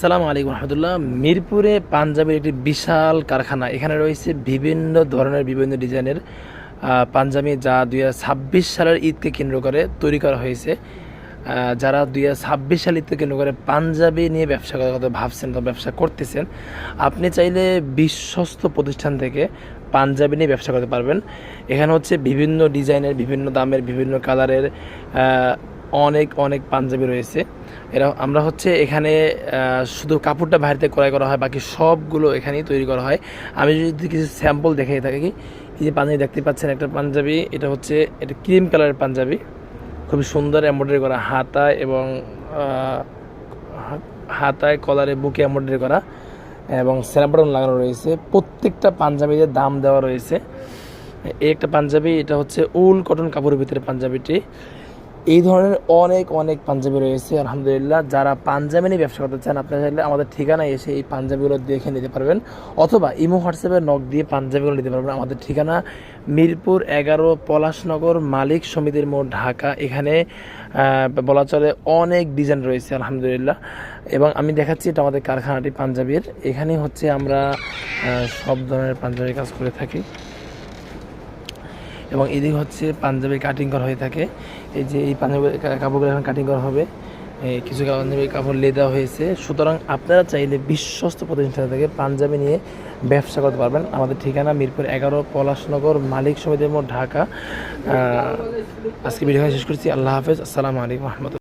আসসালামু আলাইকুম রহমতুল্লাহ। মিরপুরে পাঞ্জাবের একটি বিশাল কারখানা। এখানে রয়েছে বিভিন্ন ধরনের বিভিন্ন ডিজাইনের পাঞ্জাবি, যা 2026 সালের ঈদকে কেন্দ্র করে তৈরি করা হয়েছে। যারা 2026 সাল ঈদকে কেন্দ্র করে পাঞ্জাবি নিয়ে ব্যবসা করার কথা ভাবছেন বা ব্যবসা করতেছেন, আপনি চাইলে বিশ্বস্ত প্রতিষ্ঠান থেকে পাঞ্জাবি নিয়ে ব্যবসা করতে পারবেন। এখানে হচ্ছে বিভিন্ন ডিজাইনের, বিভিন্ন দামের, বিভিন্ন কালারের অনেক অনেক পাঞ্জাবি রয়েছে। আমরা হচ্ছে এখানে শুধু কাপড়টা বাইরে থেকে ক্রয় করা হয়, বাকি সবগুলো এখানেই তৈরি করা হয়। আমি যদি কিছু স্যাম্পল দেখাই থাকি, এই যে পাঞ্জাবি দেখতে পাচ্ছেন, একটা পাঞ্জাবি, এটা ক্রিম কালারের পাঞ্জাবি, খুবই সুন্দর এমব্রয়ডারি করা, হাতায় এবং হাতায় কলারে বুকে এমব্রয়ডারি করা এবং সেনাবাটন লাগানো রয়েছে। প্রত্যেকটা পাঞ্জাবিদের দাম দেওয়া রয়েছে। এই একটা পাঞ্জাবি, এটা হচ্ছে উল কটন কাপড়ের ভিতরে পাঞ্জাবিটি। এই ধরনের অনেক অনেক পাঞ্জাবি রয়েছে আলহামদুলিল্লাহ। যারা পাঞ্জাবি নিয়ে ব্যবসা করতে চান, আপনারা চাইলে আমাদের ঠিকানায় এসে এই পাঞ্জাবিগুলো দেখে নিতে পারবেন, অথবা ইমো হোয়াটসঅ্যাপে নক দিয়ে পাঞ্জাবিগুলো নিতে পারবেন। আমাদের ঠিকানা মিরপুর 11, পলাশনগর, মালিক সমিতির মোড়, ঢাকা। এখানে বলা চলে অনেক ডিজাইন রয়েছে আলহামদুলিল্লাহ। এবং আমি দেখাচ্ছি, এটা আমাদের কারখানাটি পাঞ্জাবির। এখানে হচ্ছে আমরা সব ধরনের পাঞ্জাবির কাজ করে থাকি এবং এদিকে হচ্ছে পাঞ্জাবি কাটিং করা হয়ে থাকে। এই যে এই পাঞ্জাবি কাপড়গুলো এখন কাটিং করা হবে, কিছু পাঞ্জাবি কাপড় দেওয়া হয়েছে। সুতরাং আপনারা চাইলে বিশ্বস্ত প্রতিষ্ঠান থেকে পাঞ্জাবি নিয়ে ব্যবসা করতে পারবেন। আমাদের ঠিকানা মিরপুর 11, পলাশনগর, মালিক সমিতির মোড়, ঢাকা। আজকে ভিডিও শেষ করছি। আল্লাহ হাফেজ। আসসালামু আলাইকুম রহমতুল্লাহ।